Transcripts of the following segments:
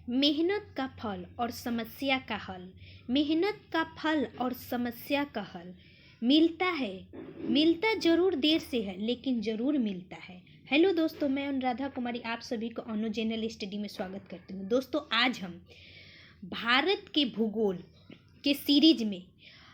मेहनत का फल और समस्या का हल। मेहनत का फल और समस्या का हल मिलता है, मिलता जरूर देर से है लेकिन जरूर मिलता है। हेलो दोस्तों, मैं अनुराधा कुमारी आप सभी को अनु जर्नल स्टडी में स्वागत करती हूँ। दोस्तों, आज हम भारत के भूगोल के सीरीज में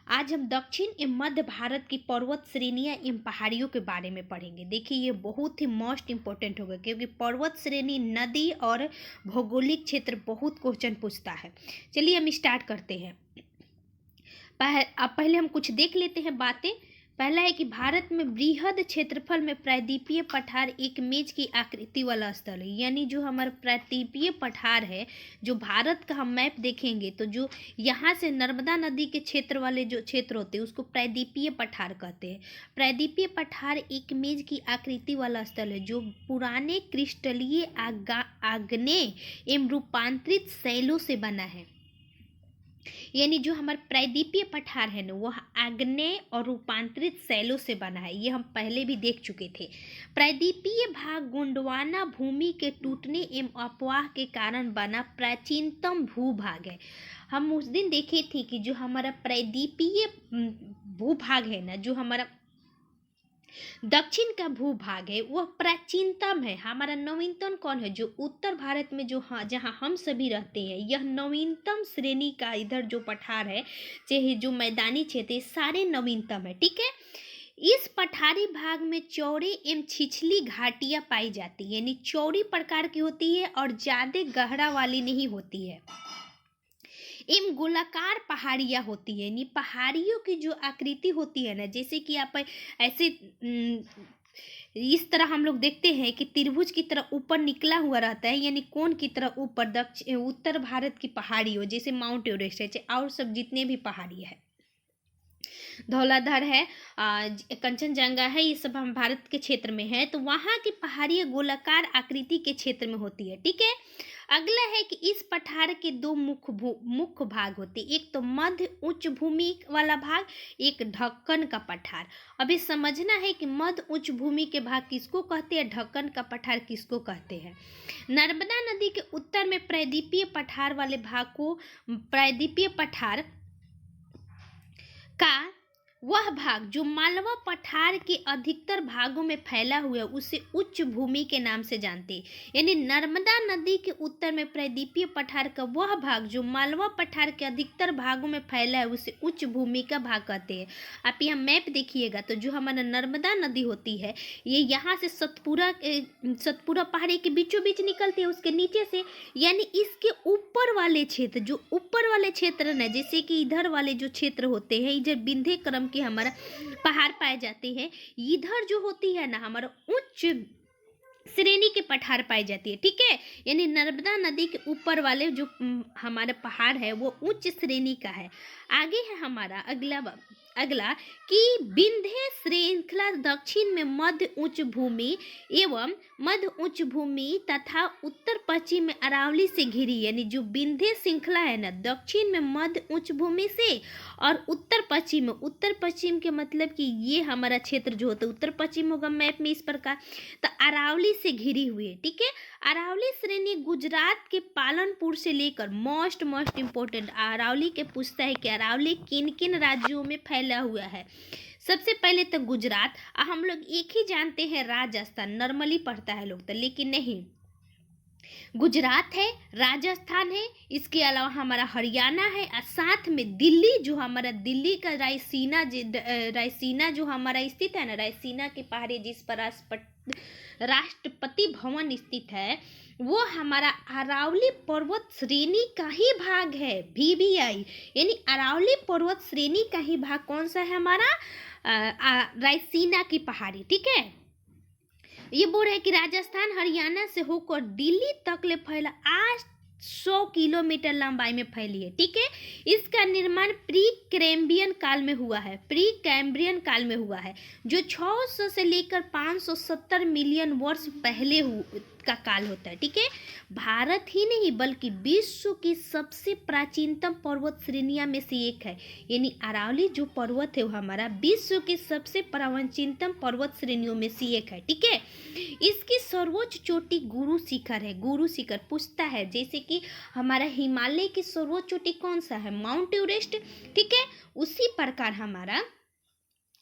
आज हम दक्षिण एवं मध्य भारत की पर्वत श्रेणियां एवं पहाड़ियों के बारे में पढ़ेंगे। देखिए, ये बहुत ही मोस्ट इम्पोर्टेंट होगा क्योंकि पर्वत श्रेणी, नदी और भौगोलिक क्षेत्र बहुत क्वेश्चन पूछता है। चलिए हम स्टार्ट करते हैं। पहले हम कुछ देख लेते हैं बातें। पहला है कि भारत में बृहद क्षेत्रफल में प्रायद्वीपीय पठार एक मेज की आकृति वाला स्थल है। यानी जो हमारा प्रायद्वीपीय पठार है, जो भारत का हम मैप देखेंगे तो जो यहाँ से नर्मदा नदी के क्षेत्र वाले जो क्षेत्र होते हैं उसको प्रायद्वीपीय पठार कहते हैं। प्रायद्वीपीय पठार एक मेज की आकृति वाला स्थल है जो पुराने क्रिस्टलीय आग्नेय एवं रूपांतरित शैलों से बना है। यानी जो हमारा प्रायद्वीपीय पठार है ना, वह आग्नेय और रूपांतरित शैलों से बना है। ये हम पहले भी देख चुके थे। प्रायद्वीपीय भाग गोंडवाना भूमि के टूटने एवं अपवाह के कारण बना प्राचीनतम भूभाग है। हम उस दिन देखे थे कि जो हमारा प्रायद्वीपीय भूभाग है ना, जो हमारा दक्षिण का भूभाग है वह प्राचीनतम है। हमारा नवीनतम कौन है? जो उत्तर भारत में जो जहाँ हम सभी रहते हैं, यह नवीनतम श्रेणी का इधर जो पठार है, चाहे जो मैदानी क्षेत्र है, सारे नवीनतम है। ठीक है। इस पठारी भाग में चौड़ी एवं छिछली घाटियां पाई जाती है। यानी चौड़ी प्रकार की होती है और ज्यादा गहरा वाली नहीं होती है। एवं गोलाकार पहाड़ियाँ होती है। यानी पहाड़ियों की जो आकृति होती है ना, जैसे कि आप ऐसे इस तरह हम लोग देखते हैं कि त्रिभुज की तरह ऊपर निकला हुआ रहता है, यानी कोण की तरह ऊपर उत्तर भारत की पहाड़ी हो, जैसे माउंट एवरेस्ट है और सब जितने भी पहाड़ी है, धौलाधर है, कंचनजंगा है, ये सब हम भारत के क्षेत्र में है। तो वहाँ की पहाड़ियाँ गोलाकार आकृति के क्षेत्र में होती है। ठीक है। अगला है कि इस पठार के दो मुख्य भाग होते हैं। एक तो मध्य उच्च भूमि वाला भाग, एक ढक्कन का पठार। अभी समझना है कि मध्य उच्च भूमि के भाग किसको कहते हैं, ढक्कन का पठार किसको कहते हैं। नर्मदा नदी के उत्तर में प्रायद्वीपीय पठार वाले भाग को प्रायद्वीपीय पठार का वह भाग जो मालवा पठार के अधिकतर भागों में फैला हुआ है उसे उच्च भूमि के नाम से जानते हैं। यानी नर्मदा नदी के उत्तर में प्रायद्वीपीय पठार का वह भाग जो मालवा पठार के अधिकतर भागों में फैला है उसे उच्च भूमि का भाग कहते हैं। आप यहाँ मैप देखिएगा तो जो हमारा नर्मदा नदी होती है, ये यहाँ से सतपुरा पहाड़ी के बीचों बीच निकलती है, उसके नीचे से। यानी इसके ऊपर वाले क्षेत्र, जो ऊपर वाले क्षेत्र ना, जैसे कि इधर वाले जो क्षेत्र होते हैं, इधर विंध्य क्रम कि हमारा पहाड़ पाए जाते हैं, इधर जो होती है ना हमारा उच्च श्रेणी के पठार पाई जाती है। ठीक है। यानी नर्मदा नदी के ऊपर वाले जो हमारा पहाड़ है वो उच्च श्रेणी का है। आगे है हमारा अगला कि विंध्य श्रृंखला दक्षिण में मध्य उच्च भूमि एवं मध्य उच्च भूमि तथा उत्तर पश्चिम में अरावली से घिरी। यानी जो विंध्य श्रृंखला है ना, दक्षिण में मध्य उच्च भूमि से और उत्तर पश्चिम में, उत्तर पश्चिम के मतलब कि ये हमारा क्षेत्र जो होता है उत्तर पश्चिम होगा मैप में इस प्रकार, तो अरावली से घिरी हुई है। ठीक है। अरावली श्रेणी गुजरात के पालनपुर से लेकर मोस्ट इंपोर्टेंट अरावली के पूछता है कि अरावली किन किन राज्यों में फैला हुआ है। सबसे पहले तो गुजरात, हम लोग एक ही जानते हैं राजस्थान, नॉर्मली पढ़ता है लोग तो, लेकिन नहीं, गुजरात है, राजस्थान है, इसके अलावा हमारा हरियाणा है और साथ में दिल्ली, जो हमारा दिल्ली का रायसीना जो हमारा स्थित है ना, रायसीना की पहाड़ी जिस पर राष्ट्रपति भवन स्थित है, वो हमारा अरावली पर्वत श्रेणी का ही भाग है, VVI। यानी अरावली पर्वत श्रेणी का ही भाग कौन सा है हमारा, रायसीना की पहाड़ी। ठीक है। ये बोल रहे हैं कि राजस्थान हरियाणा से होकर दिल्ली तक ले फैला 800 किलोमीटर लंबाई में फैली है। ठीक है। इसका निर्माण प्री कैम्ब्रियन काल में हुआ है, जो 600 से लेकर 570 मिलियन वर्ष पहले का काल होता है। ठीक है, भारत ही नहीं बल्कि विश्व की सबसे प्राचीनतम पर्वत श्रेणियां में से एक है। यानी अरावली जो पर्वत है वो हमारा विश्व की सबसे प्राचीनतम पर्वत श्रेणियों में से एक है। ठीक है, इसकी सर्वोच्च चोटी गुरु शिखर है। गुरु शिखर पूछता है, जैसे कि हमारा हिमालय की सर्वोच्च चोटी कौन सा है, माउंट एवरेस्ट। ठीक है, उसी प्रकार हमारा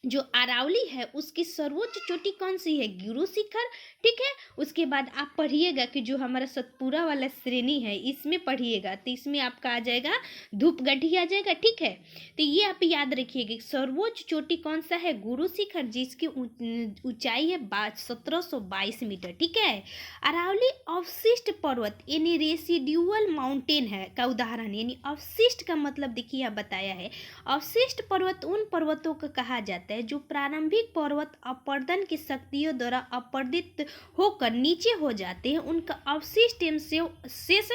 जो अरावली है उसकी सर्वोच्च चोटी कौन सी है, गुरु शिखर। ठीक है, उसके बाद आप पढ़िएगा कि जो हमारा सतपुरा वाला श्रेणी है इसमें पढ़िएगा तो इसमें आपका आ जाएगा धूपगढ़ी आ जाएगा। ठीक है, तो ये आप याद रखिएगा, सर्वोच्च चोटी कौन सा है, गुरु शिखर, जिसकी ऊंचाई है 1722 मीटर। ठीक है, अरावली अवशिष्ट पर्वत यानी रेसिड्यूअल माउंटेन है का उदाहरण। यानी अवशिष्ट का मतलब देखिए यहाँ बताया है, अवशिष्ट पर्वत उन पर्वतों को कहा जाता है जो प्रारंभिक पर्वत अपरदन की शक्तियों द्वारा अपरदित होकर नीचे हो जाते हैं, उनका अवशिष्ट एवं शेष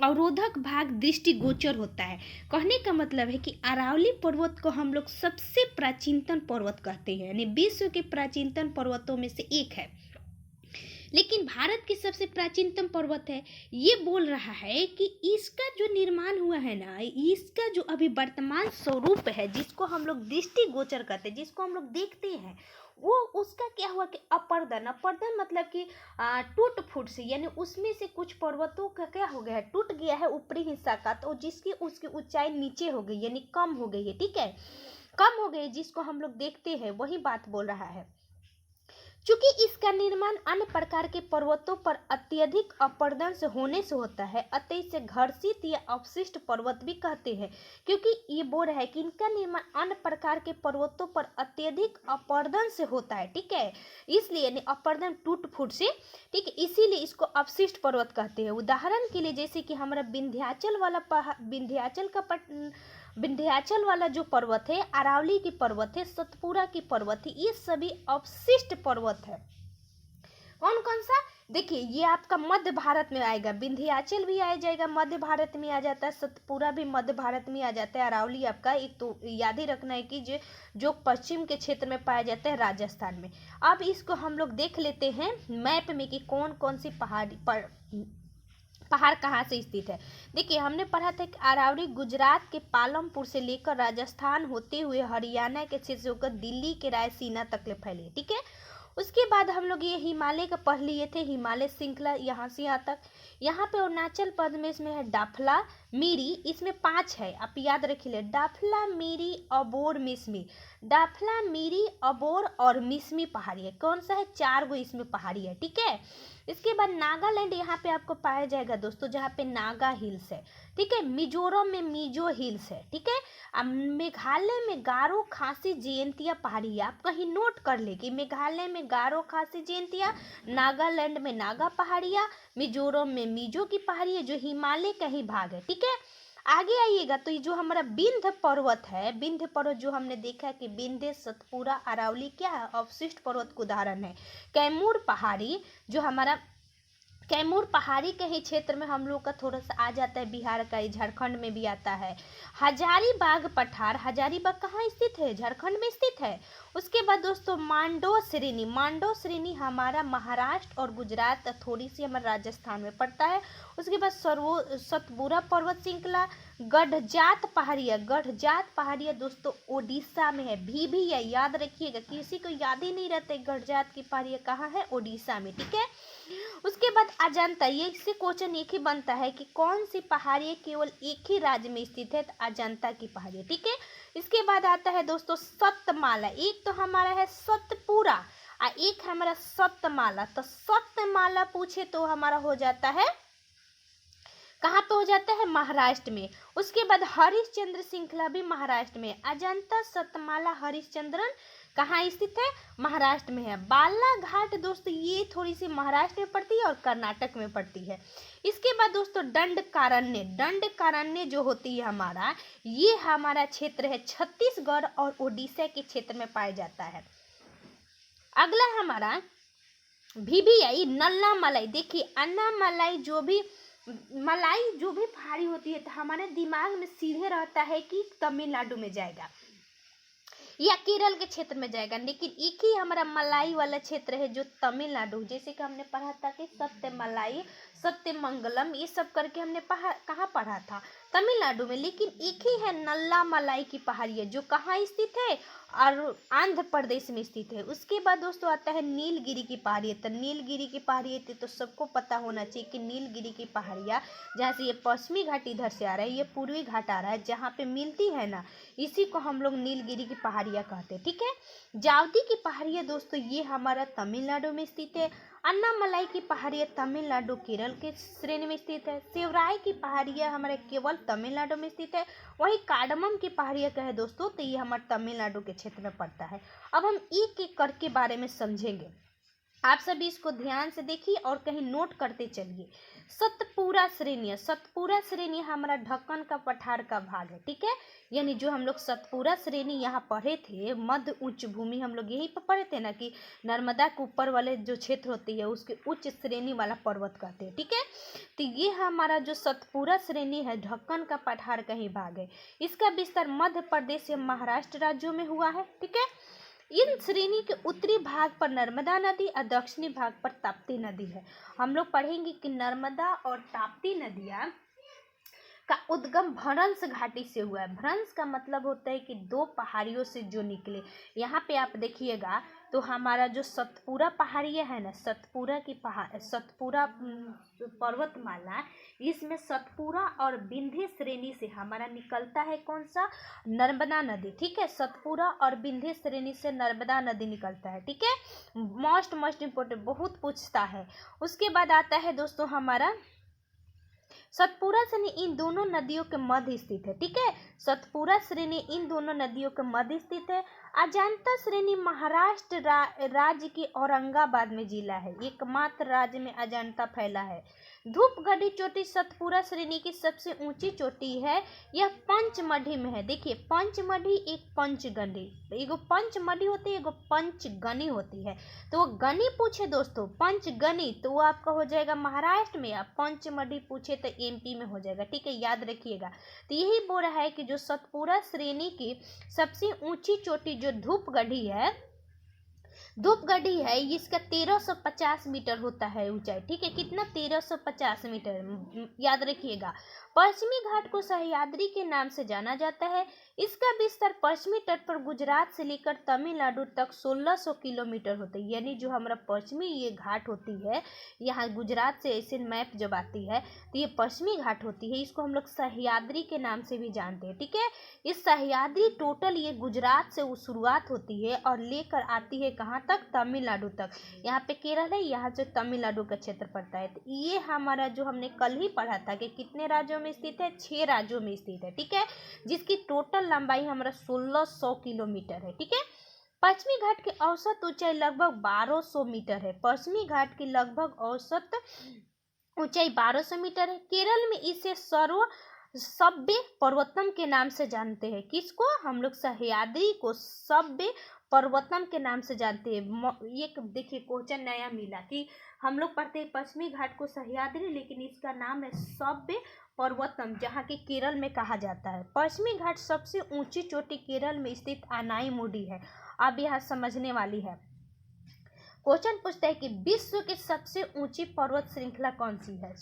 अवरोधक भाग दृष्टिगोचर होता है। कहने का मतलब है कि अरावली पर्वत को हम लोग सबसे प्राचीनतम पर्वत कहते हैं, यानी विश्व के प्राचीनतम पर्वतों में से एक है। लेकिन भारत की सबसे प्राचीनतम पर्वत है, ये बोल रहा है कि इसका जो निर्माण हुआ है ना, इसका जो अभी वर्तमान स्वरूप है जिसको हम लोग दृष्टिगोचर कहते हैं, जिसको हम लोग देखते हैं, वो उसका क्या हुआ कि अपरदन मतलब कि टूट फूट से, यानी उसमें से कुछ पर्वतों का क्या हो गया है, टूट गया है ऊपरी हिस्सा का, तो जिसकी उसकी ऊंचाई नीचे हो गई यानी कम हो गई है। ठीक है, कम हो गई जिसको हम लोग देखते हैं वही बात बोल रहा है। चूंकि इसका निर्माण अन्य प्रकार के पर्वतों पर अत्यधिक अपरदन से होने से होता है, अतः इसे घर्षित या अवशिष्ट पर्वत भी कहते हैं, क्योंकि ये बोल रहा है कि इनका निर्माण अन्य प्रकार के पर्वतों पर अत्यधिक अपरदन से होता है। ठीक है, इसलिए यानी अपरदन टूट फूट से, ठीक है, इसीलिए इसको अवशिष्ट पर्वत कहते हैं। उदाहरण के लिए जैसे कि हमारा विंध्याचल वाला जो पर्वत है, अरावली की पर्वत है, सतपुरा की पर्वत है, ये सभी अवशिष्ट पर्वत है। कौन कौन सा, देखिए ये आपका मध्य भारत में आएगा, विंध्याचल भी आ जाएगा, मध्य भारत में आ जाता है, सतपुरा भी मध्य भारत में आ जाता है, अरावली आपका एक तो याद ही रखना है कि जो पश्चिम के क्षेत्र में पाया जाता है राजस्थान में। अब इसको हम लोग देख लेते हैं मैप में कि कौन कौन सी पहाड़ कहाँ से स्थित है। देखिए हमने पढ़ा था कि अरावली गुजरात के पालमपुर से लेकर राजस्थान होते हुए हरियाणा के क्षेत्र से होकर दिल्ली के रायसीना तक ले फैली है। ठीक है, उसके बाद हम लोग ये हिमालय का पढ़ लिए थे, हिमालय श्रृंखला यहाँ से यहाँ तक। यहाँ पे अरुणाचल प्रदेश में है डाफला मिरी, इसमें 5 है, आप याद रखिए, डाफला मिरी अबोर मिसमी, डाफला मिरी अबोर और मिसमी पहाड़ी है। कौन सा है, 4 गो इसमें पहाड़ी है। ठीक है, इसके बाद नागालैंड यहाँ पे आपको पाया जाएगा दोस्तों, जहाँ पे नागा हिल्स है। ठीक है, मिजोरम में मिजो हिल्स है। ठीक है, अब मेघालय में गारो खासी जयंतिया पहाड़ी है, आप कहीं नोट कर ले कि मेघालय में गारो खासी जयंतिया, नागालैंड में नागा पहाड़िया, मिजोरम में मिजो की पहाड़ी है जो हिमालय का ही भाग है। ठीक है, आगे आइएगा तो ये जो हमारा विंध्य पर्वत है, विंध्य पर्वत जो हमने देखा कि विंध्य, सतपुरा, अरावली क्या है, अवशिष्ट पर्वत का उदाहरण है। कैमूर पहाड़ी जो हमारा कैमूर पहाड़ी के ही क्षेत्र में हम लोग का थोड़ा सा आ जाता है, बिहार का, झारखंड में भी आता है। हजारीबाग पठार, हजारीबाग कहाँ स्थित है, झारखंड में स्थित है। उसके बाद दोस्तों मांडो श्रेणी हमारा महाराष्ट्र और गुजरात, थोड़ी सी हमारा राजस्थान में पड़ता है। उसके बाद सतपुरा पर्वत श्रृंखला, गढ़जात पहाड़िया दोस्तों ओडिशा में है, भी है, याद रखिएगा, किसी को याद ही नहीं रहता गढ़जात की पहाड़िया कहाँ है, ओडिशा में। ठीक है, उसके बाद अजंता, ये इससे क्वेश्चन एक ही बनता है कि कौन सी पहाड़ी केवल एक ही राज्य में स्थित है, तो अजंता की पहाड़ी। ठीक है, इसके बाद आता है दोस्तों सतमाला, एक तो हमारा है सतपुरा और एक हमारा सतमाला। तो सतमाला पूछे तो हमारा हो जाता है, कहाँ पे हो जाता है, महाराष्ट्र में। उसके बाद हरिश्चंद्र श्रृंखला भी महाराष्ट्र में। अजंता, सतमाला, हरिश्चंद्रन कहाँ स्थित है, महाराष्ट्र में है। बालाघाट दोस्तों ये थोड़ी सी महाराष्ट्र में पड़ती है और कर्नाटक में पड़ती है। इसके बाद दोस्तों दंडकारण्य जो होती है हमारा, ये हमारा क्षेत्र है छत्तीसगढ़ और उड़ीसा के क्षेत्र में पाया जाता है। अगला हमारा VVI नल्ला मलाई। देखिए अन्ना मलाई जो भी पहाड़ी होती है तो हमारे दिमाग में सीधे रहता है कि तमिलनाडु में जाएगा। या केरल के क्षेत्र में जाएगा। लेकिन एक ही हमारा मलाई वाला क्षेत्र है जो तमिलनाडु, जैसे कि हमने पढ़ा था कि सत्यमलाई, सत्यमंगलम, ये सब करके हमने कहाँ पढ़ा था, तमिलनाडु में। लेकिन एक ही है नल्ला मलाई की पहाड़ियाँ, जो कहाँ स्थित है, और आंध्र प्रदेश में स्थित है। उसके बाद दोस्तों आता है नीलगिरी की पहाड़ियाँ। तो नीलगिरी की पहाड़ियाँ तो सबको पता होना चाहिए कि नीलगिरी की पहाड़ियाँ, जहाँ से ये पश्चिमी घाट इधर से आ रहा है, ये पूर्वी घाट आ रहा है, जहाँ पे मिलती है ना, इसी को हम लोग नीलगिरी की पहाड़ियाँ कहते हैं। ठीक है। जावदी की पहाड़ियाँ दोस्तों ये हमारा तमिलनाडु में स्थित है। अन्नामलाई की पहाड़ियाँ तमिलनाडु केरल के श्रेणी में स्थित है। शिवराय की पहाड़ियाँ हमारे केवल तमिलनाडु में स्थित है। वही कार्डमम की पहाड़ियाँ कहे दोस्तों, तो ये हमारे तमिलनाडु के क्षेत्र में पड़ता है। अब हम एक एक करके बारे में समझेंगे, आप सभी इसको ध्यान से देखिए और कहीं नोट करते चलिए। सतपुरा श्रेणी, सतपुरा श्रेणी हमारा ढक्कन का पठार का भाग है। ठीक है, यानी जो हम लोग सतपुरा श्रेणी यहाँ पढ़े थे, मध्य उच्च भूमि, हम लोग यहीं पर पढ़े थे ना कि नर्मदा के ऊपर वाले जो क्षेत्र होती है उसके उच्च श्रेणी वाला पर्वत कहते हैं। ठीक है, तो ये हमारा जो सतपुरा श्रेणी है ढक्कन का पठार का ही भाग है। इसका विस्तार मध्य प्रदेश या महाराष्ट्र राज्यों में हुआ है। ठीक है, इन श्रेणी के उत्तरी भाग पर नर्मदा नदी और दक्षिणी भाग पर ताप्ती नदी है। हम लोग पढ़ेंगे कि नर्मदा और ताप्ती नदियाँ का उद्गम भ्रंश घाटी से हुआ है। भ्रंश का मतलब होता है कि दो पहाड़ियों से जो निकले। यहाँ पे आप देखिएगा तो हमारा जो सतपुरा पहाड़ियाँ है ना, सतपुरा की सतपुरा पर्वतमाला, इसमें सतपुरा और विंध्य श्रेणी से हमारा निकलता है कौन सा, नर्मदा नदी। ठीक है, सतपुरा और विंध्य श्रेणी से नर्मदा नदी निकलता है। ठीक है, मोस्ट इम्पोर्टेंट, बहुत पूछता है। उसके बाद आता है दोस्तों हमारा सतपुरा श्रेणी इन दोनों नदियों के मध्य स्थित है। ठीक है, सतपुरा श्रेणी इन दोनों नदियों के मध्य स्थित है। अजंता श्रेणी महाराष्ट्र राज्य के औरंगाबाद में जिला है। एकमात्र राज्य में अजंता फैला है। धूपगढ़ी चोटी सतपुरा श्रेणी की सबसे ऊंची चोटी है। यह पंचमढ़ी में है। देखिए, पंचमढ़ी एक पंचगढ़ी, एगो पंचमढ़ी होती है, एगो पंचगनी होती है। तो वो गनी पूछे दोस्तों, पंचगनी, तो वो आपका हो जाएगा महाराष्ट्र में, या पंचमढ़ी पूछे तो एमपी में हो जाएगा। ठीक है, याद रखिएगा। तो यही बोल रहा है कि जो सतपुरा श्रेणी की सबसे ऊंची चोटी जो धूपगढ़ी है, धूपगढ़ी है, इसका 1350 मीटर होता है ऊंचाई। ठीक है, कितना, 1350 मीटर, याद रखिएगा। पश्चिमी घाट को सह्याद्री के नाम से जाना जाता है। इसका विस्तार पश्चिमी तट पर गुजरात से लेकर तमिलनाडु तक 1600 किलोमीटर होता है। यानी जो हमारा पश्चिमी ये घाट होती है, यहाँ गुजरात से ऐसे मैप जब आती है तो ये पश्चिमी घाट होती है, इसको हम लोग सह्याद्री के नाम से भी जानते हैं। ठीक है, इस सह्याद्री टोटल ये गुजरात से शुरुआत होती है और लेकर आती है कहाँ तक, तमिलनाडु तक। यहाँ पे केरल है, यहाँ से तमिलनाडु का क्षेत्र पड़ता है। तो ये हमारा जो हमने कल ही पढ़ा था कि कितने राज्यों में स्थित है, 6 राज्यों में स्थित है। ठीक है, जिसकी टोटल लंबाई हमारा 1600 किलोमीटर है। ठीक है, पश्चिमी घाट की औसत ऊंचाई लगभग 1200 मीटर है। पश्चिमी घाट की लगभग औसत ऊंचाई 1200 मीटर है। केरल में इसे सभ्य पर्वतम के नाम से जानते हैं। किसको, हम लोग सह्याद्री को सभ्य पर्वतम के नाम से जानते हैं। ये देखिए क्वेश्चन नया मिला कि हम लोग पढ़ते हैं पश्चिमी घाट को सह्याद्री, लेकिन इसका नाम है सभ्य पर्वतम, जहाँ के केरल में कहा जाता है। पश्चिमी घाट सबसे ऊंची चोटी केरल में स्थित अनाईमुडी है। अब यह समझने वाली है। क्वेश्चन पूछता है कि विश्व की सबसे ऊंची पर्वत श्रृंखला कौन सी है,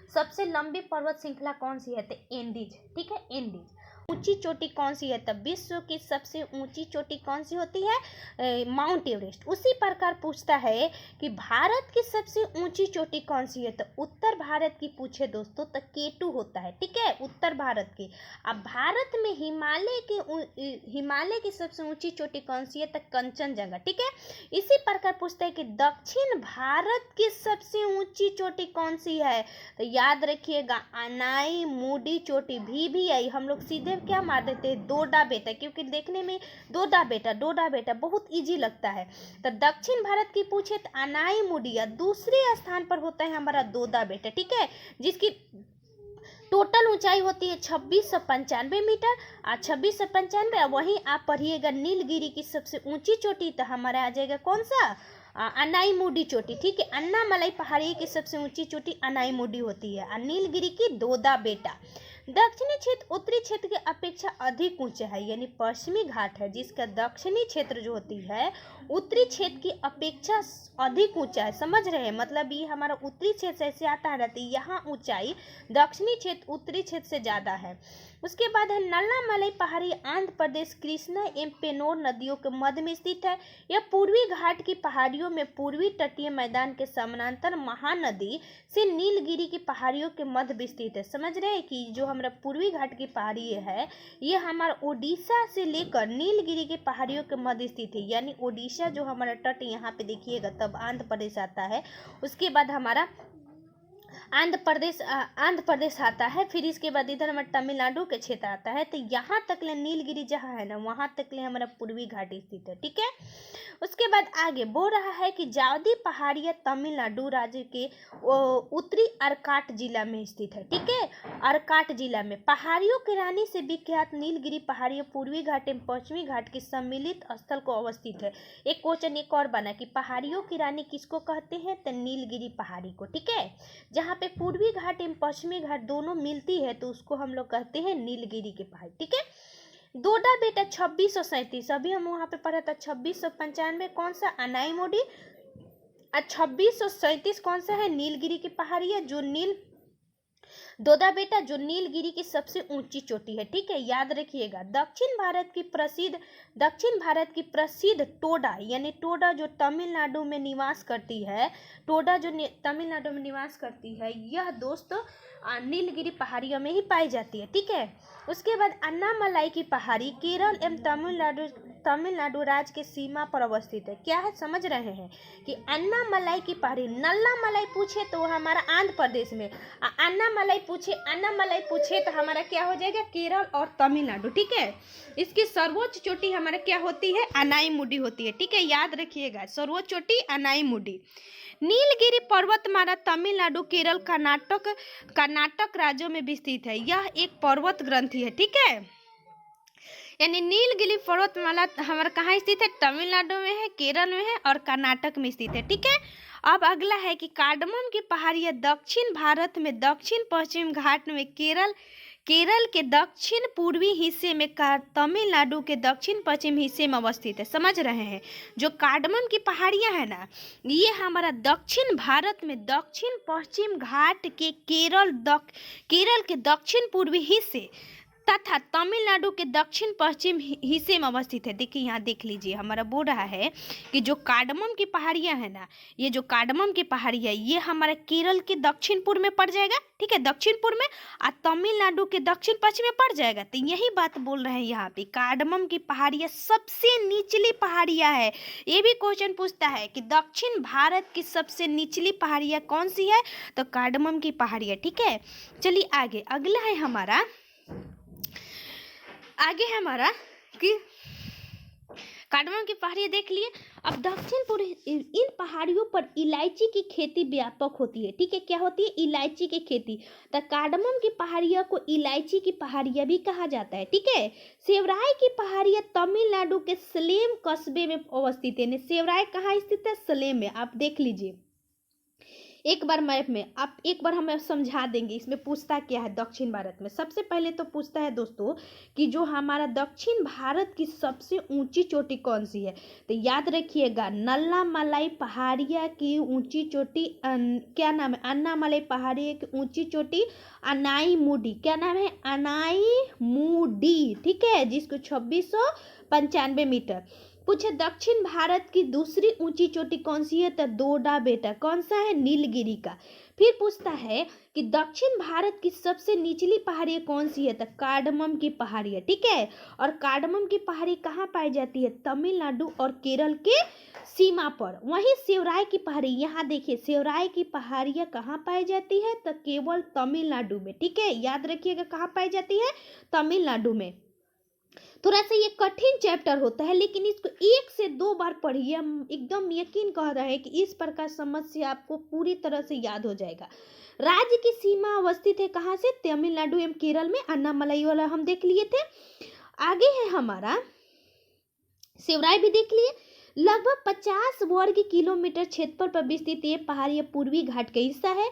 सबसे लंबी पर्वत श्रृंखला कौन सी है, तो एंडीज। ठीक है, एंडीज। ऊंची चोटी कौन सी है, तब विश्व की सबसे ऊंची चोटी कौन सी होती है, माउंट एवरेस्ट। उसी प्रकार पूछता है कि भारत की सबसे ऊंची चोटी कौन सी है, तो उत्तर भारत की पूछे दोस्तों तो केटू होता है। ठीक है, उत्तर भारत की। अब भारत में हिमालय की सबसे ऊंची चोटी कौन सी है, तो कंचनजंगा। ठीक है, इसी प्रकार पूछता है कि दक्षिण भारत की सबसे ऊंची चोटी कौन सी है, तो याद रखिएगा अनाईमुडी चोटी। भी आई, हम लोग सीधे क्या मार देते हैं, डोडा बेटा, क्योंकि देखने में डोडा बेटा बहुत इजी लगता है। तो दक्षिण भारत की पूछे तो अनाईमुडी, दूसरे स्थान पर होता है हमारा डोडा बेटा। ठीक है, जिसकी टोटल ऊंचाई होती है 2695 मीटर, 2695। वहीं आप पढ़िएगा नीलगिरी की सबसे ऊंची चोटी, तो हमारा आ जाएगा कौन सा, अनाईमुडी चोटी। ठीक है, अन्नामलाई पहाड़ी की सबसे ऊंची चोटी अनाईमुडी होती है, और नीलगिरी की डोडा बेटा। दक्षिणी क्षेत्र उत्तरी क्षेत्र की अपेक्षा अधिक ऊंचा है, यानी पश्चिमी घाट है जिसका दक्षिणी क्षेत्र जो होती है उत्तरी क्षेत्र की अपेक्षा अधिक ऊंचा है। समझ रहे हैं, मतलब ये हमारा उत्तरी क्षेत्र ऐसे आता है रहती, यहाँ ऊंचाई दक्षिणी क्षेत्र उत्तरी क्षेत्र से ज़्यादा है। उसके बाद है नल्लामलई पहाड़ी आंध्र प्रदेश कृष्णा एवं पेनोर नदियों के मध्य में स्थित है। यह पूर्वी घाट की पहाड़ियों में पूर्वी तटीय मैदान के समानांतर महानदी से नीलगिरी की पहाड़ियों के मध्य में स्थित है। समझ रहे हैं कि जो हमारा पूर्वी घाट की पहाड़ी है ये हमारा ओडिशा से लेकर नीलगिरी की पहाड़ियों के मध्य स्थित है, यानी ओडिशा जो हमारा तट यहाँ पे देखिएगा तब आंध्र प्रदेश आता है, उसके बाद हमारा आंध्र प्रदेश आता है, फिर इसके बाद इधर हमारा तमिलनाडु के क्षेत्र आता है। तो यहाँ तक ले नीलगिरी जहाँ है ना वहाँ तक ले हमारा पूर्वी घाट स्थित है। ठीक है, उसके बाद आगे बोल रहा है कि जावदी पहाड़ियाँ तमिलनाडु राज्य के उत्तरी अर्काट जिला में स्थित है। ठीक है, अर्काट जिला में पहाड़ियों की रानी से विख्यात नीलगिरी पहाड़ियाँ पूर्वी घाट एवं पश्चिमी घाट के सम्मिलित स्थल को अवस्थित है। एक क्वेश्चन एक और बना कि पहाड़ियों की रानी किसको कहते हैं, तो नीलगिरी पहाड़ी को। ठीक है, जहाँ पे पूर्वी घाट एवं पश्चिमी घाट दोनों मिलती है तो उसको हम लोग कहते हैं नीलगिरी की पहाड़ी। ठीक है, डोडा बेटा 2637, अभी हम वहाँ पे पढ़ा था 2695 कौन सा, अनाईमोडी, और 2637 कौन सा है, नीलगिरी की पहाड़ी है जो डोडा बेटा जो नीलगिरी की सबसे ऊंची चोटी है। ठीक है, याद रखिएगा। दक्षिण भारत की प्रसिद्ध टोडा, यानी टोडा जो तमिलनाडु में निवास करती है, टोडा जो तमिलनाडु में निवास करती है, यह दोस्तों नीलगिरी पहाड़ियों में ही पाई जाती है। ठीक है, उसके बाद अन्नामलाई की पहाड़ी केरल एवं तमिलनाडु राज्य के सीमा पर अवस्थित है। क्या है, समझ रहे हैं कि अन्नामलाई की पहाड़ी, नल्लामलाई पूछे तो हमारा आंध्र प्रदेश में, अन्नामलाई पूछे तो हमारा क्या हो जाएगा, केरल और तमिलनाडु। ठीक है, इसकी सर्वोच्च चोटी हमारा क्या होती है, अनाईमुडी होती है। ठीक है, याद रखिएगा, सर्वोच्च चोटी अनाईमुडी। नीलगिरी पर्वतमाला तमिलनाडु केरल कर्नाटक राज्यों में विस्तृत है। यह एक पर्वत ग्रंथि है। ठीक है, यानी नीलगिरी पर्वतमाला हमारा कहाँ स्थित है, तमिलनाडु में है, केरल में है और कर्नाटक में स्थित है। ठीक है, अब अगला है कि कार्डमम की पहाड़ियाँ दक्षिण भारत में दक्षिण पश्चिम घाट में केरल के दक्षिण पूर्वी हिस्से में तमिलनाडु के दक्षिण पश्चिम हिस्से में अवस्थित है। समझ रहे हैं, जो कार्डमम की पहाड़ियाँ है ना ये हमारा दक्षिण भारत में दक्षिण पश्चिम घाट के केरल के दक्षिण पूर्वी हिस्से तथा तमिलनाडु के दक्षिण पश्चिम हिस्से में अवस्थित है। देखिए यहाँ देख लीजिए, हमारा बोल रहा है कि जो कार्डमम की पहाड़ियाँ है ना, ये जो कार्डमम की पहाड़ी है ये हमारा केरल के दक्षिण पूर्व में पड़ जाएगा। ठीक है, दक्षिण पूर्व में, और तमिलनाडु के दक्षिण पश्चिम में पड़ जाएगा। तो यही बात बोल रहे हैं यहाँ पे, कार्डमम की पहाड़ियाँ सबसे निचली पहाड़ियाँ है। ये भी क्वेश्चन पूछता है कि दक्षिण भारत की सबसे निचली पहाड़ियाँ कौन सी है, तो कार्डमम की पहाड़ियाँ। ठीक है, चलिए आगे, अगला है हमारा कि कार्डमम की पहाड़ियाँ देख लिए। अब दक्षिण पूर्व इन पहाड़ियों पर इलायची की खेती व्यापक होती है। ठीक है, क्या होती है, इलायची की खेती। तो कार्डमम की पहाड़ियों को इलायची की पहाड़ियाँ भी कहा जाता है। ठीक है, सेवराय की पहाड़ियाँ तमिलनाडु के सलेम कस्बे में अवस्थित है। सेवराय कहाँ स्थित है, सलेम में। आप देख लीजिए एक बार मैप में, आप एक बार हमें समझा देंगे इसमें पूछता क्या है दक्षिण भारत में। सबसे पहले तो पूछता है दोस्तों कि जो हमारा दक्षिण भारत की सबसे ऊंची चोटी कौन सी है, तो याद रखिएगा नल्लामलाई पहाड़ियाँ की ऊंची चोटी क्या नाम है, अन्नामलाई पहाड़ियाँ की ऊंची चोटी अनाईमुडी। क्या नाम है, अनाईमुडी। ठीक है, जिसको 2695 मीटर। पूछे दक्षिण भारत की दूसरी ऊंची चोटी कौन सी है, तो डोडा बेटा कौन सा है, नीलगिरी का। फिर पूछता है कि दक्षिण भारत की सबसे निचली पहाड़ी कौन सी है, तो कार्डमम की पहाड़ी है। ठीक है, और कार्डमम की पहाड़ी कहाँ पाई जाती है, तमिलनाडु और केरल के सीमा पर। वहीं सेवराय की पहाड़ी, यहाँ देखिए सेवराय की पहाड़ियाँ कहाँ पाई जाती है, तो केवल तमिलनाडु में। ठीक है, याद रखिएगा कहाँ पाई जाती है, तमिलनाडु में। थोड़ा सा ये कठिन चैप्टर होता है लेकिन इसको 1 से 2 बार पढ़िए, हम एकदम यकीन कह रहे हैं कि इस प्रकार समस्या आपको पूरी तरह से याद हो जाएगा। राज्य की सीमा अवस्थित है कहाँ से, तमिलनाडु एवं केरल में। अन्नामलाई वाला हम देख लिए थे। आगे है हमारा सेवराय भी देख लिए। लगभग 50 वर्ग किलोमीटर क्षेत्रफल पर विस्तृत ये पहाड़ी पूर्वी घाट का हिस्सा है।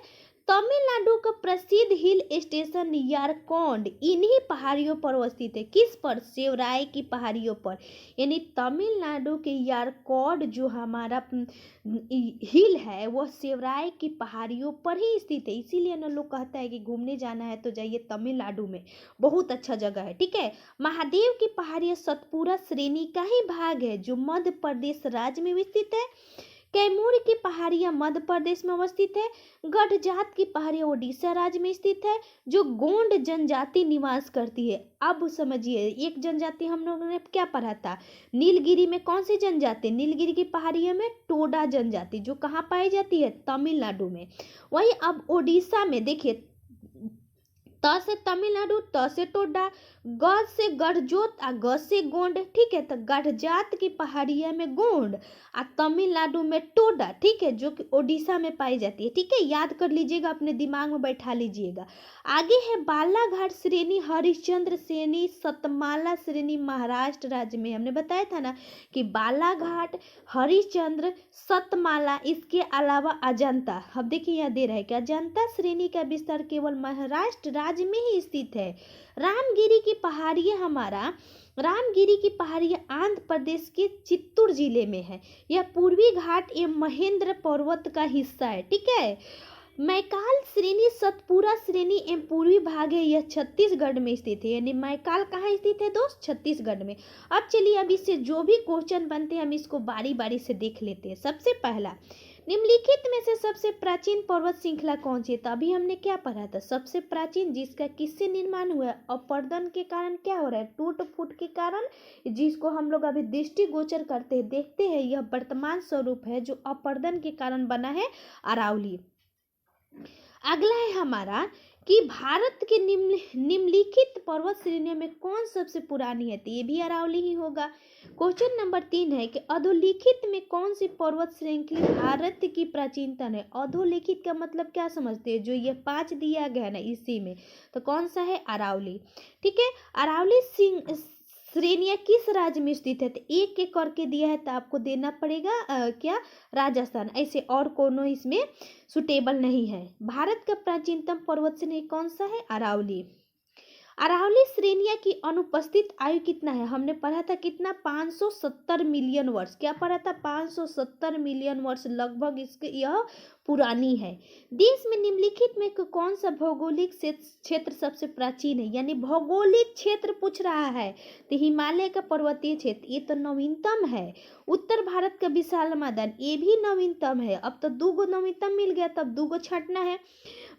तमिलनाडु का प्रसिद्ध हिल स्टेशन यारकौंड इन्हीं पहाड़ियों पर अवस्थित है। किस पर? सेवराय की पहाड़ियों पर। यानी तमिलनाडु के यारकौंड जो हमारा हिल है वह सेवराय की पहाड़ियों पर ही स्थित है। इसीलिए ना लोग कहता है कि घूमने जाना है तो जाइए तमिलनाडु में, बहुत अच्छा जगह है। ठीक है, महादेव की पहाड़ियाँ सतपुरा श्रेणी का ही भाग है जो मध्य प्रदेश राज्य में स्थित है। कैमूर की पहाड़ियाँ मध्य प्रदेश में अवस्थित है। गढ़जात की पहाड़ियाँ उड़ीसा राज्य में स्थित है जो गोंड जनजाति निवास करती है। अब समझिए, एक जनजाति हम लोगों ने क्या पढ़ा था, नीलगिरी में कौन सी जनजाति? नीलगिरी की पहाड़ियों में टोडा जनजाति, जो कहाँ पाई जाती है? तमिलनाडु में। वहीं अब उड़ीसा में देखिए, त से तमिलनाडु, त से टोडा, ग से गढ़जोत आ ग से गोंड। ठीक है, तो गढ़जात की पहाड़िया में गोंड आ तमिलनाडु में टोडा, ठीक है, जो कि ओडिशा में पाई जाती है। ठीक है, याद कर लीजिएगा, अपने दिमाग में बैठा लीजिएगा। आगे है बालाघाट श्रेणी, हरिश्चंद्र श्रेणी, सतमाला श्रेणी महाराष्ट्र राज्य में। हमने बताया था ना कि बालाघाट, हरिश्चंद्र, सतमाला, इसके अलावा अजंता। अब देखिए यहाँ दे रहा है कि अजंता श्रेणी का विस्तार केवल महाराष्ट्र राज्य में ही स्थित है। रामगिरी की पहाड़ियाँ रामगिरी की पहाड़ियाँ आंध्र प्रदेश के चित्तूर जिले में है। यह पूर्वी घाट एवं महेंद्र पर्वत का हिस्सा है। ठीक है, मैकाल श्रेणी सतपुरा श्रेणी एवं पूर्वी भाग है, यह छत्तीसगढ़ में स्थित है। यानी मैकाल कहाँ स्थित है दोस्त? छत्तीसगढ़ में। अब चलिए, अब इससे जो भी क्वेश्चन बनते हैं हम इसको बारी बारी से देख लेते हैं। सबसे पहला, निम्नलिखित में से सबसे प्राचीन पर्वत श्रृंखला कौन सी है? तभी हमने क्या पढ़ा था, सबसे प्राचीन, जिसका किससे निर्माण हुआ है? अपरदन के कारण क्या हो रहा है? टूट फूट के कारण, जिसको हम लोग अभी दृष्टिगोचर करते हैं, देखते हैं, यह वर्तमान स्वरूप है जो अपरदन के कारण बना है, अरावली। अगला है हमारा कि भारत के निम्नलिखित पर्वत श्रेणियों में कौन सबसे पुरानी है? तो ये भी अरावली ही होगा। क्वेश्चन नंबर 3 है कि अधोलिखित में कौन सी पर्वत श्रृंखला भारत की प्राचीनतम है? अधोलिखित का मतलब क्या समझते हैं? जो ये 5 दिया गया ना, इसी में तो कौन सा है? अरावली। ठीक है, अरावली श्रेणियाँ किस राज्य में स्थित है? तो एक एक करके दिया है तो आपको देना पड़ेगा क्या? राजस्थान। ऐसे और कोनो इसमें सुटेबल नहीं है। भारत का प्राचीनतम पर्वत श्रेणी कौन सा है? अरावली। अरावली श्रेणियाँ की अनुपस्थित आयु कितना है? हमने पढ़ा था कितना? 570 मिलियन वर्ष। क्या पढ़ा था? 570 मिलियन वर्ष लगभग इसके यह पुरानी है। देश में निम्नलिखित में कौन सा भौगोलिक क्षेत्र सबसे प्राचीन है? यानी भौगोलिक क्षेत्र पूछ रहा है तो हिमालय का पर्वतीय क्षेत्र, ये तो नवीनतम है। उत्तर भारत का विशाल मैदान, ये भी नवीनतम है। अब तो 2 नवीनतम मिल गया, तब 2 छटना है।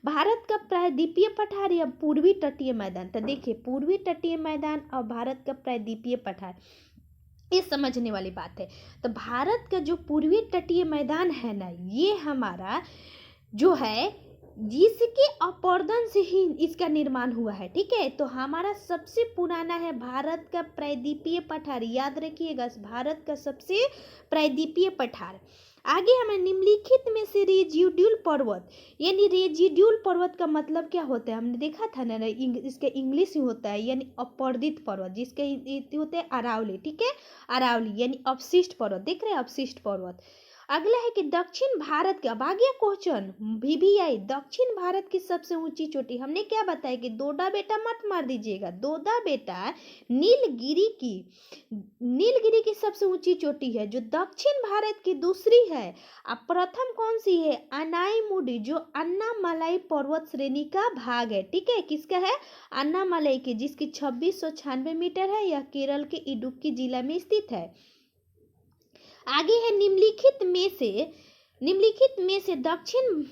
भारत का प्रायद्वीपीय पठार या पूर्वी तटीय मैदान, तो देखिए पूर्वी तटीय मैदान और भारत का प्रायद्वीपीय पठार, ये समझने वाली बात है। तो भारत का जो पूर्वी तटीय मैदान है ना, ये हमारा जो है जिसके अपरदन से ही इसका निर्माण हुआ है। ठीक है, तो हमारा सबसे पुराना है भारत का प्रायद्वीपीय पठार, याद रखिएगा, भारत का सबसे प्रायद्वीपीय पठार। आगे हमें निम्नलिखित में से रेजिड्यूल पर्वत, यानी रेजिड्यूल पर्वत का मतलब क्या होता है? हमने देखा था ना, इसका इंग्लिश ही होता है, यानी अपवर्दित पर्वत, जिसके होते हैं अरावली। ठीक है, अरावली यानी अपशिष्ट पर्वत। देख रहे हैं, अपशिष्ट पर्वत। अगला है कि दक्षिण भारत का, अब आ गया क्वेश्चन VVI, दक्षिण भारत की सबसे ऊंची चोटी। हमने क्या बताया कि दोदा बेटा मत मार दीजिएगा, दोदा बेटा नीलगिरी की सबसे ऊंची चोटी है जो दक्षिण भारत की दूसरी है। अब प्रथम कौन सी है? अनाईमुडी, जो अन्नामलाई पर्वत श्रेणी का भाग है। ठीक है, किसका है? अन्नामलाई की, जिसकी 2696 मीटर है। यह केरल के इडुक्की जिला में स्थित है। आगे है निम्नलिखित में से दक्षिण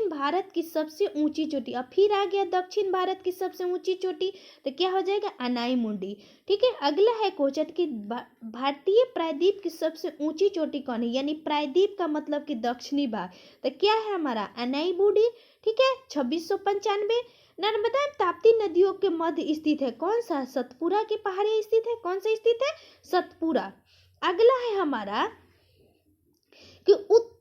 भारत की सबसे ऊंची चोटी। अब फिर आ गया दक्षिण भारत की सबसे ऊंची चोटी, तो क्या हो जाएगा? अनाईमुडी। ठीक है, अगला है क्वेश्चन कि भारतीय प्रायद्वीप की सबसे ऊंची चोटी कौन है? यानी प्रायद्वीप का मतलब कि दक्षिणी भाग, तो क्या है हमारा? अनाईमुडी। ठीक है, 2695। नर्मदा ताप्ती नदियों के मध्य स्थित है, कौन सा? सतपुरा की पहाड़ी स्थित है। कौन सा स्थित है? सतपुरा। अगला है हमारा कि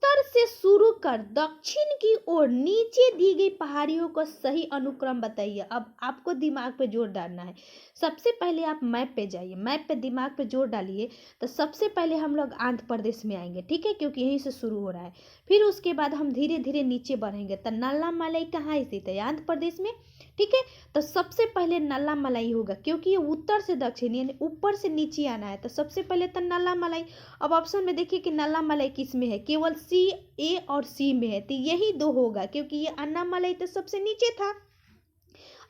उत्तर से शुरू कर दक्षिण की ओर नीचे दी गई पहाड़ियों का सही अनुक्रम बताइए। अब आपको दिमाग पे जोर डालना है। सबसे पहले आप मैप पे जाइए, मैप पे दिमाग पे जोर डालिए। तो सबसे पहले हम लोग आंध्र प्रदेश में आएंगे, ठीक है, क्योंकि यहीं से शुरू हो रहा है। फिर उसके बाद हम धीरे धीरे नीचे बढ़ेंगे। तो नल्ला मलाई कहाँ स्थित है? आंध्र प्रदेश में, ठीक है। तो सबसे पहले नल्ला मलाई होगा, क्योंकि ये उत्तर से दक्षिण यानी ऊपर से नीचे आना है। तो सबसे पहले तो नल्ला मलाई। अब ऑप्शन में देखिए कि नल्ला मलाई किस में है, केवल सी, ए और सी में है। तो यही दो होगा, क्योंकि ये अन्नामलाई तो सबसे नीचे था।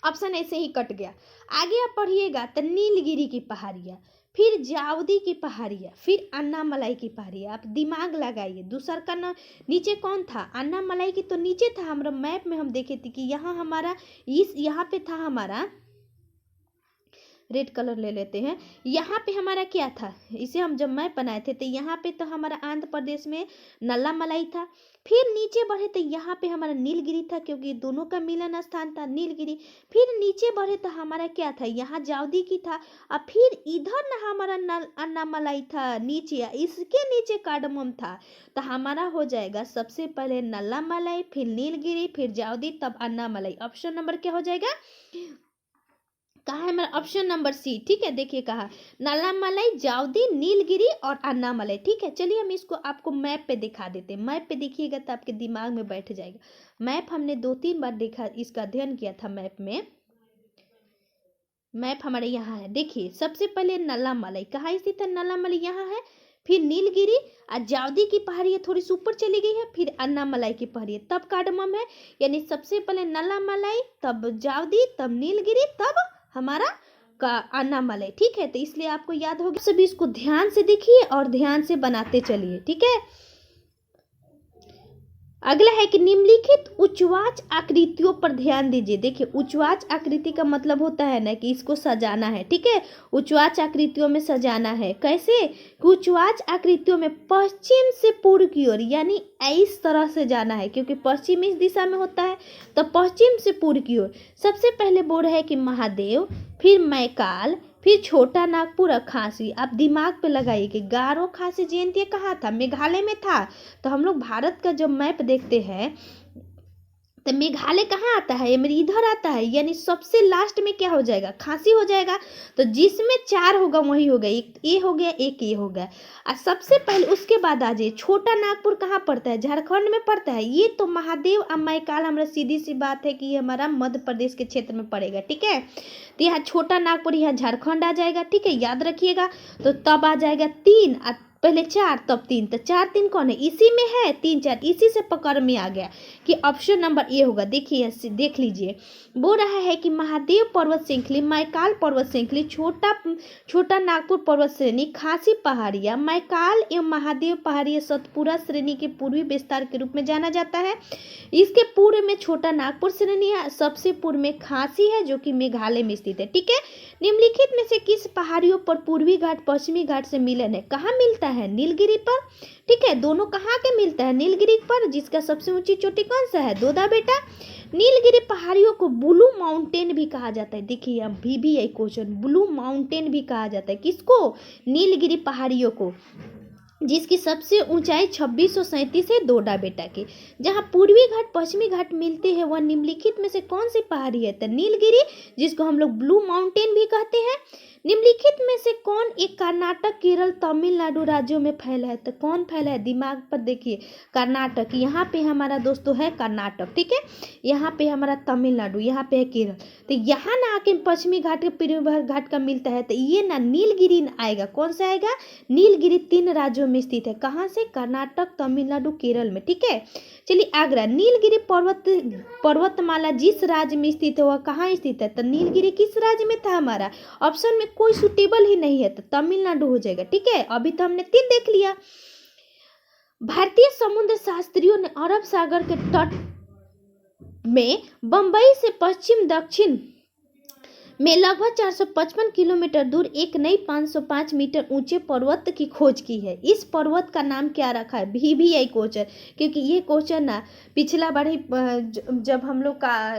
ऑप्शन ऐसे ही कट गया। आगे आप पढ़िएगा तो नीलगिरी की पहाड़ियाँ, फिर जावदी की पहाड़ियाँ, फिर अन्नामलाई की पहाड़ियाँ। आप दिमाग लगाइए, दूसरा का ना नीचे कौन था? अन्नामलाई की तो नीचे था। हमारा मैप में हम देखे थे कि यहाँ हमारा यहाँ पे था हमारा, रेड कलर ले लेते हैं। यहाँ पे हमारा क्या था, इसे हम जब मैप बनाए थे तो यहाँ पे तो हमारा आंध्र प्रदेश में नल्ला मलाई था। फिर नीचे बढ़े तो यहाँ पे हमारा नीलगिरी था, क्योंकि दोनों का मिलन स्थान था नीलगिरी। फिर नीचे बढ़े तो हमारा क्या था, यहाँ जावदी की था। और फिर इधर ना हमारा अन्नामलाई था नीचे, इसके नीचे कार्डमम था। तो हमारा हो जाएगा सबसे पहले नल्ला मलाई, फिर नीलगिरी, फिर जावदी, तब अन्नामलाई। ऑप्शन नंबर क्या हो जाएगा? कहा है मेरा? ऑप्शन नंबर सी, ठीक है। देखिए कहा नल्लामलाई, जावदी, नीलगिरी और अन्नामलाई, ठीक है। चलिए हम इसको आपको मैप पे दिखा देते हैं। मैप पे देखिएगा तो आपके दिमाग में बैठ जाएगा। मैप हमने 2-3 बार देखा, इसका अध्ययन किया था मैप में। मैप हमारे यहाँ है, देखिए सबसे पहले नल्लामलाई कहाँ स्थित है? नल्लामलाई यहाँ है। फिर नीलगिरी और जावदी की पहाड़ी थोड़ी सी ऊपर चली गई है, फिर अन्नामलाई की पहाड़ी, तब कार्डमम है। यानी सबसे पहले नल्लामलाई, तब जावदी, तब नीलगिरी, तब हमारा का अन्नामलाई, ठीक है। तो इसलिए आपको याद होगा। सभी इसको ध्यान से देखिए और ध्यान से बनाते चलिए, ठीक है। अगला है कि निम्नलिखित उच्चवाच आकृतियों पर ध्यान दीजिए। देखिए उच्चवाच आकृति का मतलब होता है ना कि इसको सजाना है, ठीक है। उच्चवाच आकृतियों में सजाना है। कैसे? उच्चवाच आकृतियों में पश्चिम से पूर्व की ओर, यानी इस तरह से जाना है, क्योंकि पश्चिम इस दिशा में होता है। तो पश्चिम से पूर्व की ओर सबसे पहले बोर्ड है कि महादेव, फिर मैकाल, फिर छोटा नागपुर और खांसी। आप दिमाग पे लगाइए कि गारो खांसी जयंती कहाँ था? मेघालय में था। तो हम लोग भारत का जब मैप देखते हैं तो मेघालय कहाँ आता है? ये मेरी इधर आता है, यानी सबसे लास्ट में क्या हो जाएगा? खांसी हो जाएगा। तो जिसमें 4 होगा वही होगा, एक ए हो गया, एक ए हो गया। और सबसे पहले उसके बाद आ जाइए, छोटा नागपुर कहाँ पड़ता है? झारखंड में पड़ता है। ये तो महादेव और मैकाल हमारा सीधी सी बात है कि ये हमारा मध्य प्रदेश के क्षेत्र में पड़ेगा, ठीक है। तो यहाँ छोटा नागपुर, यहाँ झारखंड आ जाएगा, ठीक है, याद रखिएगा। तो तब आ जाएगा 3, पहले 4 तब 3। तो 4 3 कौन है? इसी में है, 3 4 इसी से पकड़ में आ गया कि ऑप्शन नंबर ए होगा। देखिए देख लीजिए, बोल रहा है कि महादेव पर्वत श्रृंखली, मैकाल पर्वत श्रृंखली, छोटा नागपुर पर्वत श्रेणी, खासी पहाड़ियाँ, मैकाल एवं महादेव पहाड़ियाँ सतपुरा श्रेणी के पूर्वी विस्तार के रूप में जाना जाता है। इसके पूर्व में छोटा नागपुर श्रेणी है, सबसे पूर्व में खासी है जो कि मेघालय में स्थित है, ठीक है। निम्नलिखित में से किस पहाड़ियों पर पूर्वी घाट पश्चिमी घाट से मिलन है? कहाँ मिलता है? नीलगिरी पर, ठीक है। दोनों कहाँ के मिलता है? नीलगिरी पर, जिसका सबसे ऊंची चोटी कौन सा है? दोदा बेटा। नीलगिरी पहाड़ियों को ब्लू माउंटेन भी कहा जाता है। देखिए यहाँ भी है क्वेश्चन, ब्लू माउंटेन भी कहा जाता है किसको? नीलगिरी पहाड़ियों को, जिसकी सबसे ऊंचाई 2637 है दोडा बेटा की। जहाँ पूर्वी घाट पश्चिमी घाट मिलते हैं वह निम्नलिखित में से कौन सी पहाड़ी है? तो नीलगिरी, जिसको हम लोग ब्लू माउंटेन भी कहते हैं। निम्नलिखित में से कौन एक कर्नाटक, केरल, तमिलनाडु राज्यों में फैला है? तो कौन फैला है? दिमाग पर देखिए, कर्नाटक, यहाँ पे हमारा दोस्तों है कर्नाटक, ठीक है। यहाँ पे हमारा तमिलनाडु, यहाँ पे है केरल। तो यहाँ ना आके पश्चिमी घाट के पूर्वी घाट का मिलता है, तो ये ना नीलगिरी आएगा। कौन सा आएगा? नीलगिरी 3 राज्यों में स्थित है। कहाँ से? कर्नाटक, तमिलनाडु, केरल में, ठीक है। चलिए आगरा, नीलगिरी पर्वतमाला जिस राज्य में स्थित है वह कहाँ स्थित है? तो नीलगिरी किस राज्य में था हमारा? ऑप्शन में कोई सुटेबल ही नहीं है, तो तमिलनाडु हो जाएगा, ठीक है। अभी तो हमने 3 देख लिया। भारतीय समुद्र शास्त्रियों ने अरब सागर के तट में बंबई से पश्चिम दक्षिण में लगभग 455 किलोमीटर दूर एक नई 505 मीटर ऊंचे पर्वत की खोज की है। इस पर्वत का नाम क्या रखा है? VVI क्वेश्चन, क्योंकि ये क्वेश्चन ना पिछला बार ही जब हम लोग का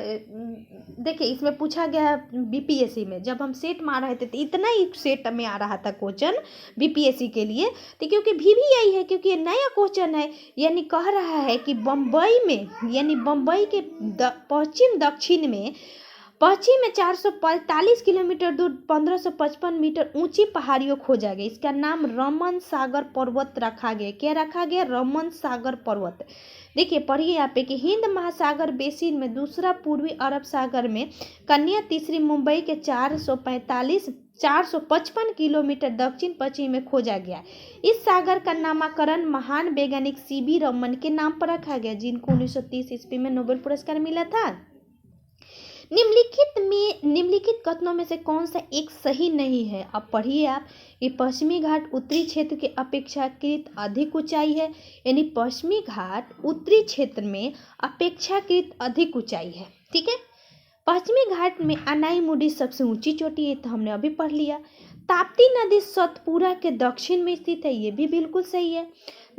देखिए इसमें पूछा गया है BPSC में, जब हम सेट मार रहे थे तो इतना ही सेट में आ रहा था क्वेश्चन BPSC के लिए। तो क्योंकि VVI है, क्योंकि ये नया क्वेश्चन है, यानी कह रहा है कि बम्बई में, यानी बम्बई के पश्चिम दक्षिण में 445 किलोमीटर दूर 1555 मीटर ऊंची पहाड़ियों खोजा गया। इसका नाम रमन सागर पर्वत रखा गया। क्या रखा गया? रमन सागर पर्वत। देखिए पढ़िए यहाँ पे कि हिंद महासागर बेसिन में दूसरा, पूर्वी अरब सागर में कन्या, तीसरी मुंबई के 455 किलोमीटर दक्षिण पश्चिम में खोजा गया। इस सागर का नामकरण महान वैज्ञानिक CB रमन के नाम पर रखा गया, जिनको 1930 ईस्वी में नोबेल पुरस्कार मिला था। निम्नलिखित कथनों में से कौन सा एक सही नहीं है? अब पढ़िए आप कि पश्चिमी घाट उत्तरी क्षेत्र के अपेक्षाकृत अधिक ऊंचाई है, यानी पश्चिमी घाट उत्तरी क्षेत्र में अपेक्षाकृत अधिक ऊंचाई है। ठीक है। पश्चिमी घाट में अनाईमुडी सबसे ऊंची चोटी है, तो हमने अभी पढ़ लिया। ताप्ती नदी सतपुरा के दक्षिण में स्थित है, ये भी बिल्कुल सही है।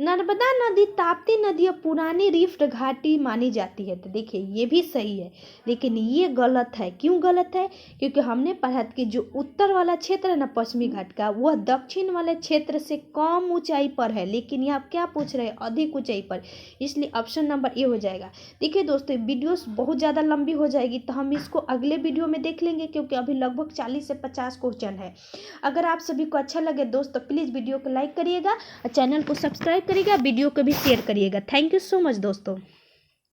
नर्मदा नदी ताप्ती नदी और पुरानी रिफ्ट घाटी मानी जाती है, तो देखिए ये भी सही है, लेकिन ये गलत है। क्यों गलत है? क्योंकि हमने पढ़ा कि जो उत्तर वाला क्षेत्र है ना पश्चिमी घाट का, वह दक्षिण वाले क्षेत्र से कम ऊंचाई पर है, लेकिन यहाँ क्या पूछ रहे हैं? अधिक ऊंचाई पर, इसलिए ऑप्शन नंबर ए हो जाएगा। देखिए दोस्तों वीडियो बहुत ज़्यादा लंबी हो जाएगी, तो हम इसको अगले वीडियो में देख लेंगे, क्योंकि अभी लगभग 40 से 50 क्वेश्चन है। अगर आप सभी को अच्छा लगे दोस्तों, प्लीज़ वीडियो को लाइक करिएगा और चैनल को सब्सक्राइब करिएगा, वीडियो को भी शेयर करिएगा। थैंक यू सो मच दोस्तों।